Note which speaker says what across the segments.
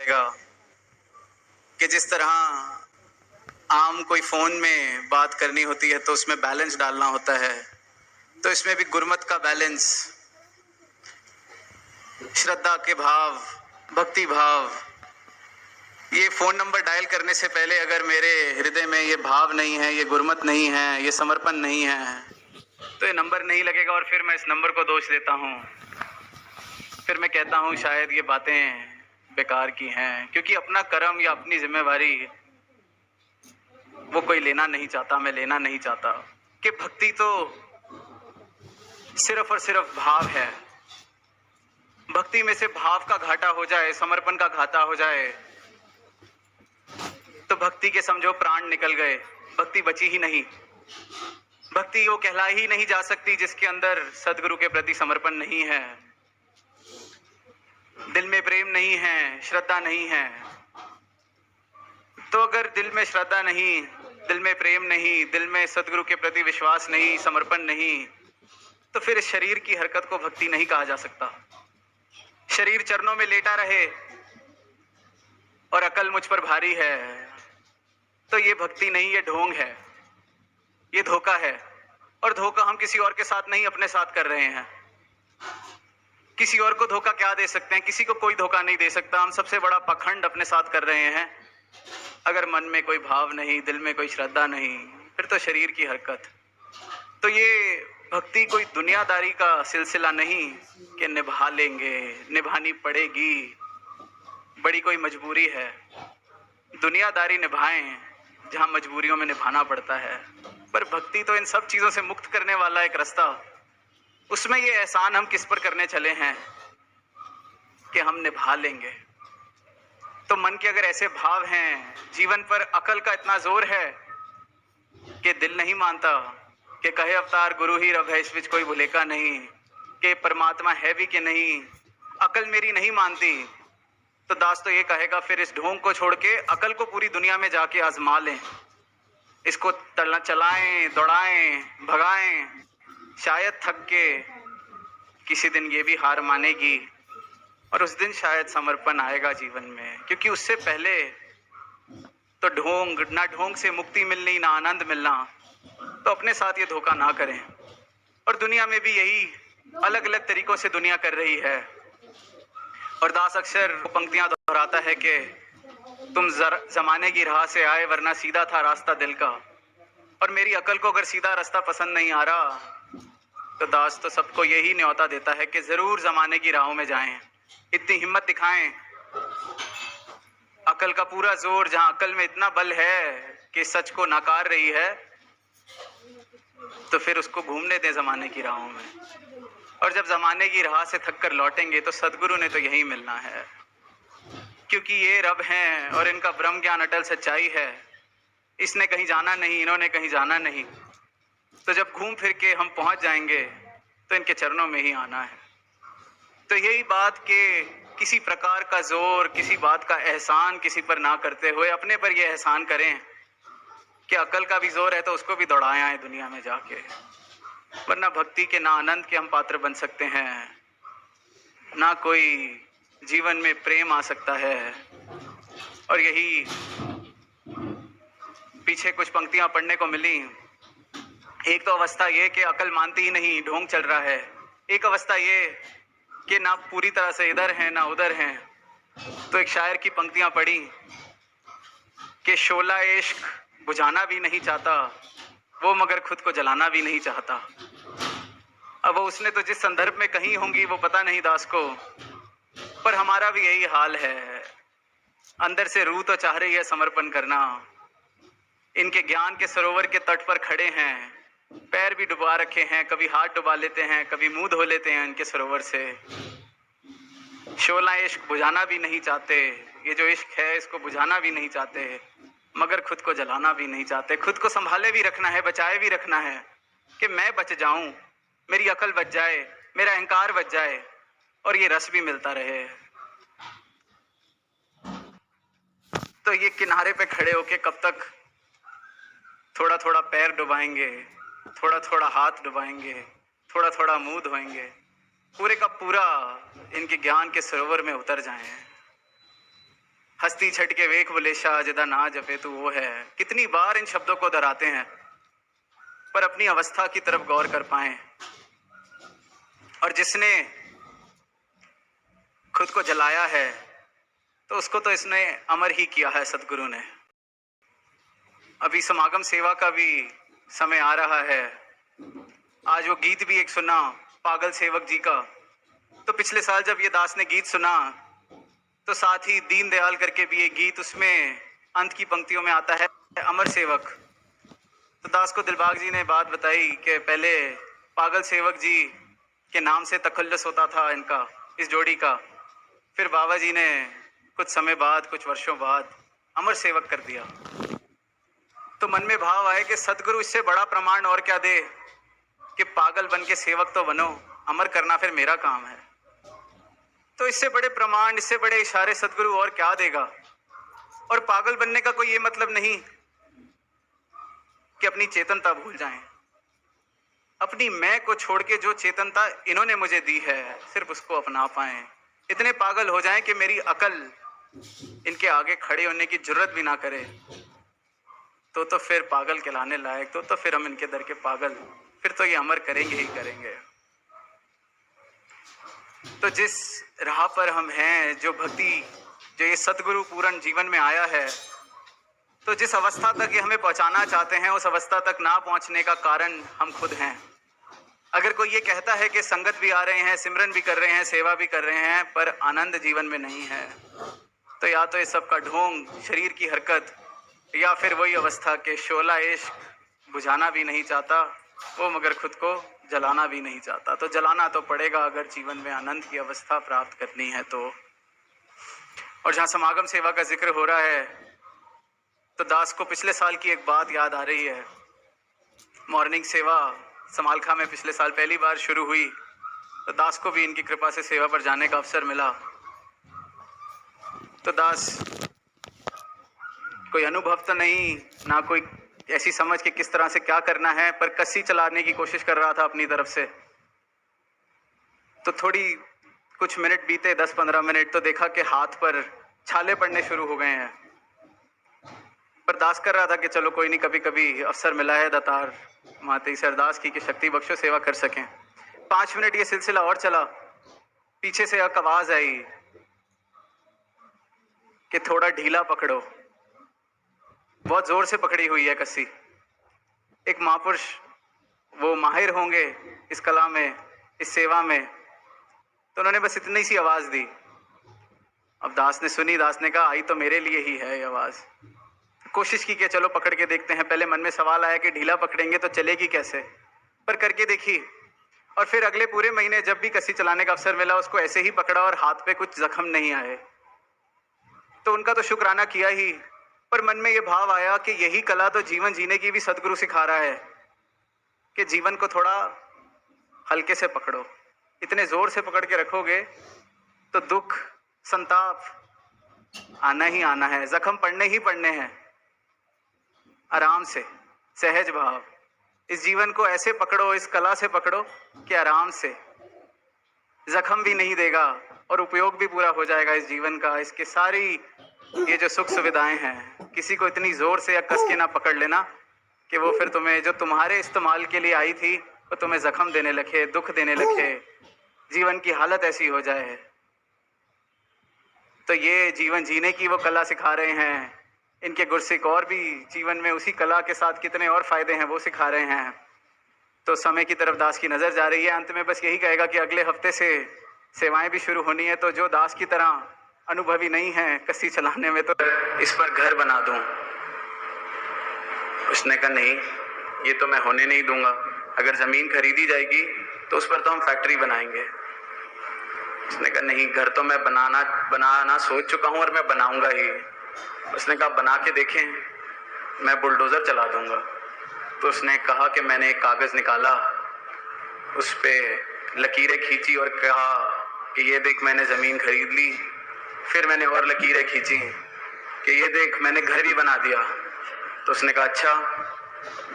Speaker 1: रहेगा कि जिस तरह आम कोई फ़ोन में बात करनी होती है तो उसमें बैलेंस डालना होता है, तो इसमें भी गुरमत का बैलेंस, श्रद्धा के भाव, भक्ति भाव, ये फ़ोन नंबर डायल करने से पहले अगर मेरे हृदय में ये भाव नहीं है, ये गुरमत नहीं है, ये समर्पण नहीं है, तो ये नंबर नहीं लगेगा। और फिर मैं इस नंबर को दोष देता हूँ, फिर मैं कहता हूँ शायद ये बातें बेकार की हैं, क्योंकि अपना कर्म या अपनी जिम्मेवारी वो कोई लेना नहीं चाहता, मैं लेना नहीं चाहता। कि भक्ति तो सिर्फ और सिर्फ भाव है। भक्ति में से भाव का घाटा हो जाए, समर्पण का घाटा हो जाए, तो भक्ति के समझो प्राण निकल गए, भक्ति बची ही नहीं। भक्ति वो कहला ही नहीं जा सकती जिसके अंदर सदगुरु के प्रति समर्पण नहीं है, दिल में प्रेम नहीं है, श्रद्धा नहीं है। तो अगर दिल में श्रद्धा नहीं, दिल में प्रेम नहीं, दिल में सदगुरु के प्रति विश्वास नहीं, समर्पण नहीं, तो फिर इस शरीर की हरकत को भक्ति नहीं कहा जा सकता। शरीर चरणों में लेटा रहे और अकल मुझ पर भारी है, तो ये भक्ति नहीं, ये ढोंग है, ये धोखा है। और धोखा हम किसी और के साथ नहीं, अपने साथ कर रहे हैं। किसी और को धोखा क्या दे सकते हैं? किसी को कोई धोखा नहीं दे सकता। हम सबसे बड़ा पाखंड अपने साथ कर रहे हैं। अगर मन में कोई भाव नहीं, दिल में कोई श्रद्धा नहीं, फिर तो शरीर की हरकत। तो ये भक्ति कोई दुनियादारी का सिलसिला नहीं कि निभा लेंगे, निभानी पड़ेगी, बड़ी कोई मजबूरी है। दुनियादारी निभाएं जहां मजबूरियों में निभाना पड़ता है, पर भक्ति तो इन सब चीजों से मुक्त करने वाला एक रास्ता। उसमें ये एहसान हम किस पर करने चले हैं कि हम निभा लेंगे। तो मन के अगर ऐसे भाव हैं, जीवन पर अकल का इतना जोर है कि दिल नहीं मानता कि कहे अवतार गुरु ही रब है, इस बीच कोई भूलेका नहीं, कि परमात्मा है भी कि नहीं, अकल मेरी नहीं मानती, तो दास तो ये कहेगा फिर इस ढोंग को छोड़ के अकल को पूरी दुनिया में जाके आजमा लें, इसको चलाएं, दौड़ाएं, भगाएं, शायद थक के किसी दिन ये भी हार मानेगी और उस दिन शायद समर्पण आएगा जीवन में। क्योंकि उससे पहले तो ढोंग, ना ढोंग से मुक्ति मिलनी, ना आनंद मिलना। तो अपने साथ ये धोखा ना करें। और दुनिया में भी यही अलग अलग तरीकों से दुनिया कर रही है। और दास अक्सर पंक्तियां दोहराता है कि तुम जमाने की राह से आए वरना सीधा था रास्ता दिल का। और मेरी अकल को अगर सीधा रास्ता पसंद नहीं आ रहा, तो दास तो सबको यही न्योता देता है कि जरूर जमाने की राहों में जाएं, इतनी हिम्मत दिखाएं। अकल का पूरा जोर, जहां अकल में इतना बल है कि सच को नकार रही है, तो फिर उसको घूमने दें जमाने की राहों में। और जब जमाने की राह से थक कर लौटेंगे तो सदगुरु ने तो यही मिलना है, क्योंकि ये रब हैं और इनका ब्रह्म ज्ञान अटल सच्चाई है। इसने कहीं जाना नहीं, इन्होंने कहीं जाना नहीं। तो जब घूम फिर के हम पहुंच जाएंगे तो इनके चरणों में ही आना है। तो यही बात कि किसी प्रकार का जोर, किसी बात का एहसान किसी पर ना करते हुए अपने पर यह एहसान करें कि अकल का भी जोर है तो उसको भी दौड़ाया है दुनिया में जाके। वरना भक्ति के ना आनंद के हम पात्र बन सकते हैं, ना कोई जीवन में प्रेम आ सकता है। और यही पीछे कुछ पंक्तियां पढ़ने को मिली। एक तो अवस्था ये कि अकल मानती ही नहीं, ढोंग चल रहा है। एक अवस्था ये कि ना पूरी तरह से इधर हैं ना उधर हैं। तो एक शायर की पंक्तियां पढ़ी कि शोला इश्क बुझाना भी नहीं चाहता वो, मगर खुद को जलाना भी नहीं चाहता। अब वो उसने तो जिस संदर्भ में कही होंगी वो पता नहीं दास को, पर हमारा भी यही हाल है। अंदर से रूह तो चाह रही है समर्पण करना। इनके ज्ञान के सरोवर के तट पर खड़े हैं, पैर भी डुबा रखे हैं, कभी हाथ डुबा लेते हैं, कभी मुंह धो लेते हैं इनके सरोवर से। शोला इश्क बुझाना भी नहीं चाहते, ये जो इश्क है इसको बुझाना भी नहीं चाहते, मगर खुद को जलाना भी नहीं चाहते। खुद को संभाले भी रखना है, बचाए भी रखना है कि मैं बच जाऊं, मेरी अकल बच जाए, मेरा अहंकार बच जाए और ये रस भी मिलता रहे। तो ये किनारे पे खड़े होके कब तक थोड़ा थोड़ा पैर डुबाएंगे, थोड़ा थोड़ा हाथ डुबाएंगे, थोड़ा थोड़ा मुंह धोएंगे, पूरे का पूरा इनके ज्ञान के सरोवर में उतर जाएं। हस्ती छट के वेख बुलेशा जिदा ना जपे तू वो है। कितनी बार इन शब्दों को दोहराते हैं पर अपनी अवस्था की तरफ गौर कर पाए। और जिसने खुद को जलाया है तो उसको तो इसने अमर ही किया है सतगुरु ने। अभी समागम सेवा का भी समय आ रहा है। आज वो गीत भी एक सुना पागल सेवक जी का। तो पिछले साल जब ये दास ने गीत सुना तो साथ ही दीन दयाल करके भी एक गीत, उसमें अंत की पंक्तियों में आता है अमर सेवक। तो दास को दिलबाग जी ने बात बताई कि पहले पागल सेवक जी के नाम से तखल्लुस होता था इनका, इस जोड़ी का। फिर बाबा जी ने कुछ समय बाद, कुछ वर्षों बाद अमर सेवक कर दिया। तो मन में भाव आए कि सतगुरु इससे बड़ा प्रमाण और क्या दे कि पागल बन के सेवक तो बनो, अमर करना फिर मेरा काम है। तो इससे बड़े प्रमाण, इससे बड़े इशारे सतगुरु और क्या देगा। और पागल बनने का कोई ये मतलब नहीं कि अपनी चेतनता भूल जाएं। अपनी मैं को छोड़ के जो चेतनता इन्होंने मुझे दी है सिर्फ उसको अपना पाएं। इतने पागल हो जाएं कि मेरी अकल इनके आगे खड़े होने की जरूरत भी ना करे। तो फिर पागल कहलाने लायक, तो फिर हम इनके दर के पागल, फिर तो ये अमर करेंगे ही करेंगे। तो जिस राह पर हम हैं, जो भक्ति, जो ये सतगुरु पूर्ण जीवन में आया है, तो जिस अवस्था तक ये हमें पहुंचाना चाहते हैं उस अवस्था तक ना पहुंचने का कारण हम खुद हैं। अगर कोई ये कहता है कि संगत भी आ रहे हैं, सिमरन भी कर रहे हैं, सेवा भी कर रहे हैं, पर आनंद जीवन में नहीं है, तो या तो ये सब का ढोंग, शरीर की हरकत, या फिर वही अवस्था के शोला इश्क बुझाना भी नहीं चाहता वो, मगर खुद को जलाना भी नहीं चाहता। तो जलाना तो पड़ेगा अगर जीवन में आनंद की अवस्था प्राप्त करनी है तो। और जहाँ समागम सेवा का जिक्र हो रहा है तो दास को पिछले साल की एक बात याद आ रही है। मॉर्निंग सेवा समालखा में पिछले साल पहली बार शुरू हुई, तो दास को भी इनकी कृपा से सेवा पर जाने का अवसर मिला। तो दास कोई अनुभव तो नहीं, ना कोई ऐसी समझ कि किस तरह से क्या करना है, पर कस्सी चलाने की कोशिश कर रहा था अपनी तरफ से। तो थोड़ी कुछ मिनट बीते, 10-15 मिनट, तो देखा कि हाथ पर छाले पड़ने शुरू हो गए हैं। पर दास कर रहा था कि चलो कोई नहीं, कभी कभी अवसर मिला है दातार माते सरदास की कि शक्ति बख्शो सेवा कर सकें। 5 मिनट ये सिलसिला और चला। पीछे से एक आवाज आई कि थोड़ा ढीला पकड़ो। बहुत जोर से पकड़ी हुई है कस्सी। एक महापुरुष, वो माहिर होंगे इस कला में, इस सेवा में, तो उन्होंने बस इतनी सी आवाज दी। अब दास ने सुनी, दास ने कहा आई तो मेरे लिए ही है ये आवाज। कोशिश की कि चलो पकड़ के देखते हैं। पहले मन में सवाल आया कि ढीला पकड़ेंगे तो चलेगी कैसे, पर करके देखी। और फिर अगले पूरे महीने जब भी कस्सी चलाने का अवसर मिला उसको ऐसे ही पकड़ा और हाथ पे कुछ जख्म नहीं आए। तो उनका तो शुक्राना किया ही, पर मन में ये भाव आया कि यही कला तो जीवन जीने की भी सतगुरु सिखा रहा है कि जीवन को थोड़ा हल्के से पकड़ो। इतने जोर से पकड़ के रखोगे तो दुख, संताप आना ही आना है, जख्म पड़ने ही पड़ने हैं। आराम से, सहज भाव, इस जीवन को ऐसे पकड़ो, इस कला से पकड़ो कि आराम से, जख्म भी नहीं देगा और उपयोग भी पूरा हो जाएगा इस जीवन का। इसके सारी ये जो सुख सुविधाएं हैं, किसी को इतनी जोर से या कस के ना पकड़ लेना कि वो फिर तुम्हें, जो तुम्हारे इस्तेमाल के लिए आई थी, वो तुम्हें जख्म देने लगे, दुख देने लगे, जीवन की हालत ऐसी हो जाए। तो ये जीवन जीने की वो कला सिखा रहे हैं। इनके गुरसिक और भी जीवन में उसी कला के साथ कितने और फायदे हैं वो सिखा रहे हैं। तो समय की तरफ दास की नजर जा रही है। अंत में बस यही कहेगा कि अगले हफ्ते से सेवाएं भी शुरू होनी है। तो जो दास की तरह अनुभवी नहीं है कस्सी चलाने में, तो इस पर घर बना दूं। उसने कहा नहीं, ये तो मैं होने नहीं दूंगा। अगर जमीन खरीदी जाएगी तो उस पर तो हम फैक्ट्री बनाएंगे। उसने कहा नहीं, घर तो मैं बनाना सोच चुका हूं और मैं बनाऊंगा ही। उसने कहा बना के देखें, मैं बुलडोजर चला दूंगा। तो उसने कहा कि मैंने एक कागज निकाला, उस पे लकीरें खींची और कहा कि ये देख मैंने जमीन खरीद ली। फिर मैंने और लकीरें खींची कि ये देख मैंने घर भी बना दिया। तो उसने कहा अच्छा।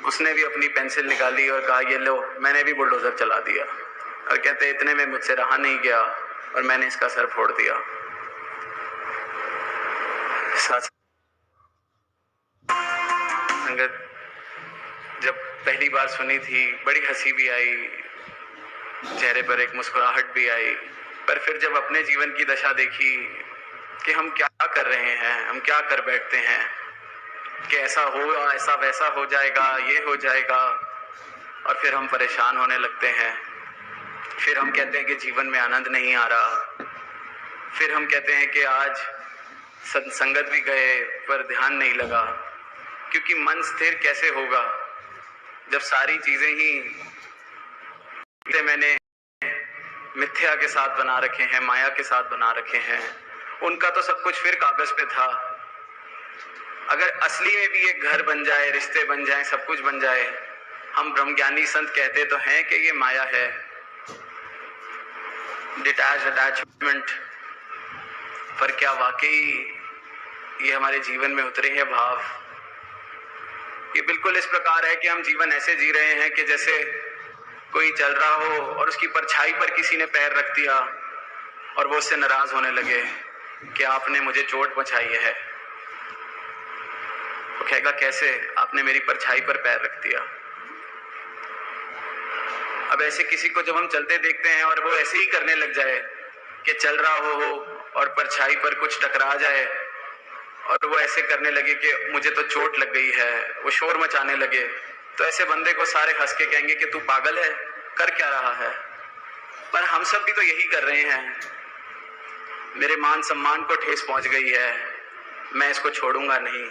Speaker 1: उसने भी अपनी पेंसिल निकाली और कहा ये लो, मैंने भी बुलडोजर चला दिया। और कहते इतने में मुझसे रहा नहीं गया और मैंने इसका सर फोड़ दिया। साथ संगत जब पहली बार सुनी थी बड़ी हंसी भी आई, चेहरे पर एक मुस्कुराहट भी आई, पर फिर जब अपने जीवन की दशा देखी कि हम क्या कर रहे हैं, हम क्या कर बैठते हैं, कि ऐसा होगा, ऐसा वैसा हो जाएगा, ये हो जाएगा, और फिर हम परेशान होने लगते हैं। फिर हम कहते हैं कि जीवन में आनंद नहीं आ रहा। फिर हम कहते हैं कि आज संगत भी गए पर ध्यान नहीं लगा, क्योंकि मन स्थिर कैसे होगा जब सारी चीजें ही मैंने मिथ्या के साथ बना रखे हैं, माया के साथ बना रखे हैं। उनका तो सब कुछ फिर कागज पे था। अगर असली में भी एक घर बन जाए, रिश्ते बन जाए, सब कुछ बन जाए, हम ब्रह्मज्ञानी संत कहते तो हैं कि ये माया है, डिटैच अटैचमेंट। पर क्या वाकई ये हमारे जीवन में उतरे हैं भाव? ये बिल्कुल इस प्रकार है कि हम जीवन ऐसे जी रहे हैं कि जैसे कोई चल रहा हो और उसकी परछाई पर किसी ने पैर रख दिया और वो उससे नाराज होने लगे कि आपने मुझे चोट पहुंचाई है। वो कहेगा कैसे, आपने मेरी परछाई पर पैर रख दिया। अब ऐसे किसी को जब हम चलते देखते हैं और वो ऐसे ही करने लग जाए कि चल रहा हो और परछाई पर कुछ टकरा जाए और वो ऐसे करने लगे कि मुझे तो चोट लग गई है, वो शोर मचाने लगे, तो ऐसे बंदे को सारे हंस के कहेंगे कि तू पागल है, कर क्या रहा है। पर हम सब भी तो यही कर रहे हैं। मेरे मान सम्मान को ठेस पहुंच गई है, मैं इसको छोड़ूंगा नहीं।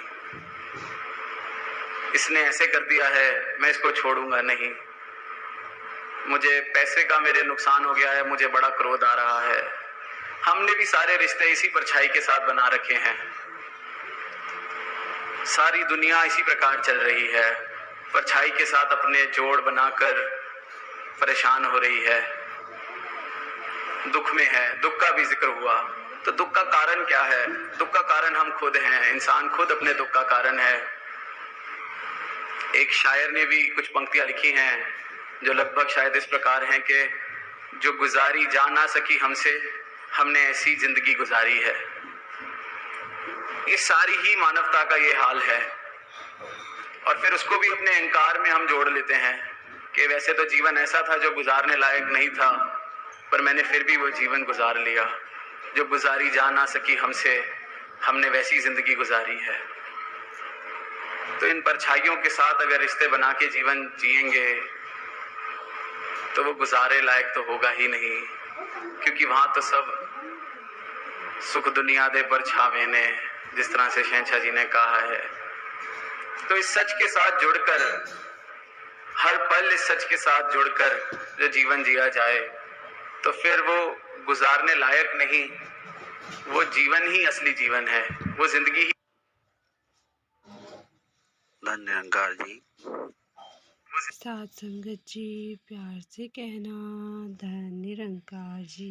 Speaker 1: इसने ऐसे कर दिया है, मैं इसको छोड़ूंगा नहीं। मुझे पैसे का मेरे नुकसान हो गया है, मुझे बड़ा क्रोध आ रहा है। हमने भी सारे रिश्ते इसी परछाई के साथ बना रखे हैं। सारी दुनिया इसी प्रकार चल रही है, परछाई के साथ अपने जोड़ बनाकर परेशान हो रही है, दुख में है। दुख का भी जिक्र हुआ, तो दुख का कारण क्या है? दुख का कारण हम खुद हैं। इंसान खुद अपने दुख का कारण है। एक शायर ने भी कुछ पंक्तियां लिखी हैं जो लगभग शायद इस प्रकार हैं कि जो गुजारी जा ना सकी हमसे, हमने ऐसी जिंदगी गुजारी है। ये सारी ही मानवता का ये हाल है। और फिर उसको भी अपने अहंकार में हम जोड़ लेते हैं कि वैसे तो जीवन ऐसा था जो गुजारने लायक नहीं था, पर मैंने फिर भी वो जीवन गुजार लिया। जो गुजारी जा ना सकी हमसे, हमने वैसी जिंदगी गुजारी है। तो इन परछाइयों के साथ अगर रिश्ते बना के जीवन जिएंगे तो वो गुजारे लायक तो होगा ही नहीं, क्योंकि वहां तो सब सुख दुनिया दे परछावे ने, जिस तरह से शहंशाह जी ने कहा है। तो इस सच के साथ जुड़कर, हर पल इस सच के साथ जुड़कर जो जीवन जिया जाए, तो फिर वो गुजारने लायक नहीं, वो जीवन ही असली जीवन है, वो जिंदगी ही। धन्य निरंकार जी।
Speaker 2: साथ संगत जी, प्यार से कहना धन्य निरंकार जी।